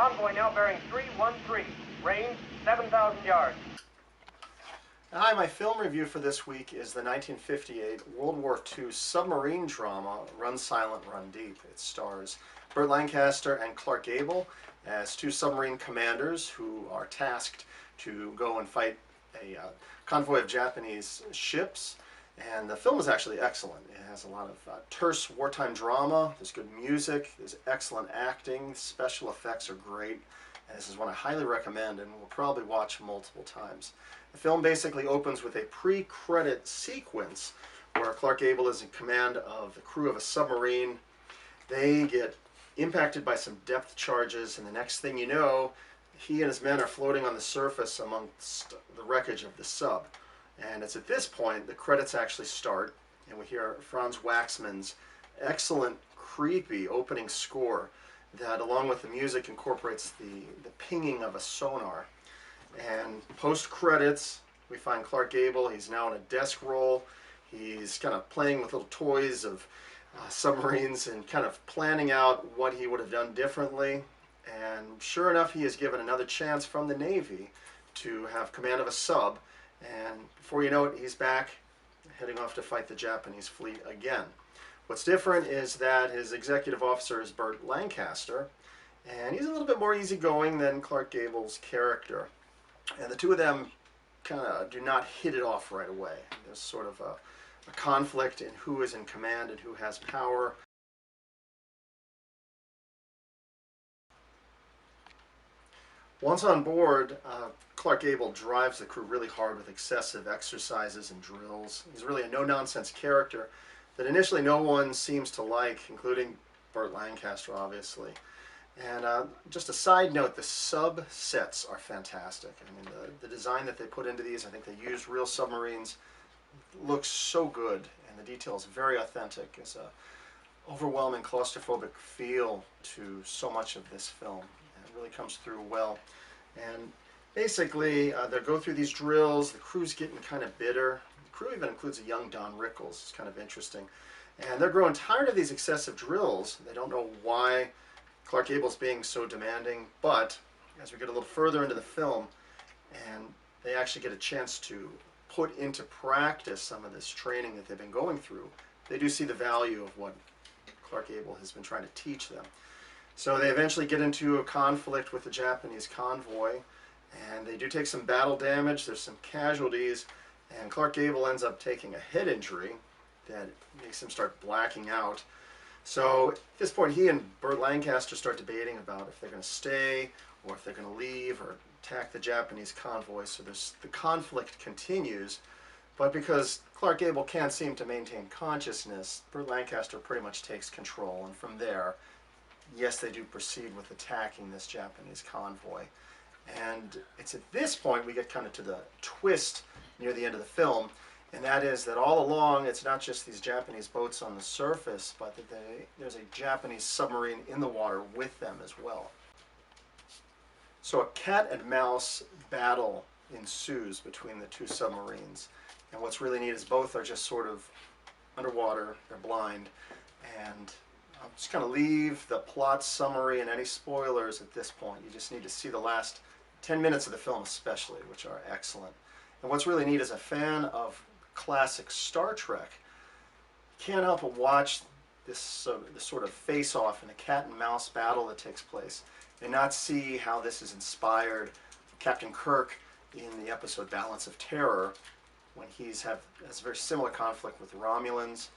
Convoy now bearing 313. Range 7,000 yards. Hi, my film review for this week is the 1958 World War II submarine drama Run Silent, Run Deep. It stars Burt Lancaster and Clark Gable as two submarine commanders who are tasked to go and fight a convoy of Japanese ships. And the film is actually excellent. It has a lot of terse wartime drama, there's good music, there's excellent acting, special effects are great, and this is one I highly recommend and will probably watch multiple times. The film basically opens with a pre-credit sequence where Clark Gable is in command of the crew of a submarine. They get impacted by some depth charges, and the next thing you know, he and his men are floating on the surface amongst the wreckage of the sub. And it's at this point the credits actually start, and we hear Franz Waxman's excellent, creepy opening score that, along with the music, incorporates the pinging of a sonar. And post-credits, we find Clark Gable. He's now in a desk role. He's kind of playing with little toys of submarines and kind of planning out what he would have done differently. And sure enough, he is given another chance from the Navy to have command of a sub. And before you know it, he's back, heading off to fight the Japanese fleet again. What's different is that his executive officer is Burt Lancaster, and he's a little bit more easygoing than Clark Gable's character. And the two of them kind of do not hit it off right away. There's sort of a conflict in who is in command and who has power. Once on board, Clark Gable drives the crew really hard with excessive exercises and drills. He's really a no-nonsense character that initially no one seems to like, including Burt Lancaster, obviously. And just a side note, the sub sets are fantastic. I mean, the design that they put into these, I think they used real submarines, looks so good, and the detail is very authentic. It's a overwhelming claustrophobic feel to so much of this film. It really comes through well. And basically, they go through these drills, the crew's getting kind of bitter. The crew even includes a young Don Rickles. It's kind of interesting. And they're growing tired of these excessive drills. They don't know why Clark Gable's being so demanding, but as we get a little further into the film, and they actually get a chance to put into practice some of this training that they've been going through, they do see the value of what Clark Gable has been trying to teach them. So they eventually get into a conflict with the Japanese convoy, and they do take some battle damage, there's some casualties, and Clark Gable ends up taking a head injury that makes him start blacking out. So at this point, he and Burt Lancaster start debating about if they're going to stay or if they're going to leave or attack the Japanese convoy. So the conflict continues, but because Clark Gable can't seem to maintain consciousness, Burt Lancaster pretty much takes control, and from there, yes, they do proceed with attacking this Japanese convoy. And it's at this point we get kind of to the twist near the end of the film, and that is that all along it's not just these Japanese boats on the surface, but that there's a Japanese submarine in the water with them as well. So a cat and mouse battle ensues between the two submarines, and what's really neat is both are just sort of underwater, they're blind, and I'll just kind of leave the plot summary and any spoilers at this point. You just need to see the last 10 minutes of the film especially, which are excellent. And what's really neat, as a fan of classic Star Trek, you can't help but watch this sort of face-off in a cat and mouse battle that takes place and not see how this is inspired Captain Kirk in the episode Balance of Terror, when has a very similar conflict with the Romulans.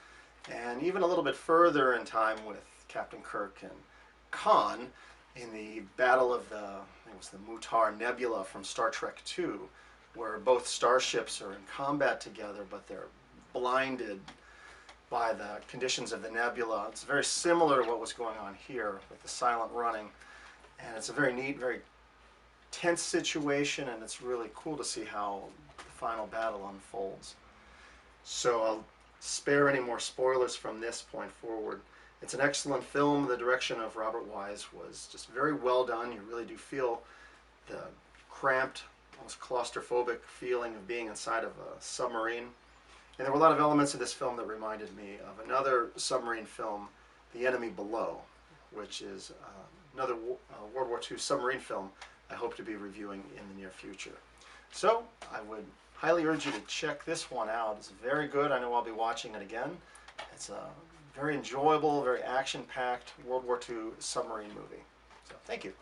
And even a little bit further in time with Captain Kirk and Khan in the battle of the Mutar Nebula from Star Trek II, where both starships are in combat together, but they're blinded by the conditions of the nebula. It's very similar to what was going on here with the silent running, and it's a very neat, very tense situation, and it's really cool to see how the final battle unfolds. So I'll spare any more spoilers from this point forward. It's an excellent film. The direction of WWII was just very well done. You really do feel the cramped, almost claustrophobic feeling of being inside of a submarine. And there were a lot of elements of this film that reminded me of another submarine film, The Enemy Below, which is another World War II submarine film I hope to be reviewing in the near future. So I would highly urge you to check this one out. It's very good. I know I'll be watching it again. It's a very enjoyable, very action-packed World War II submarine movie. So thank you.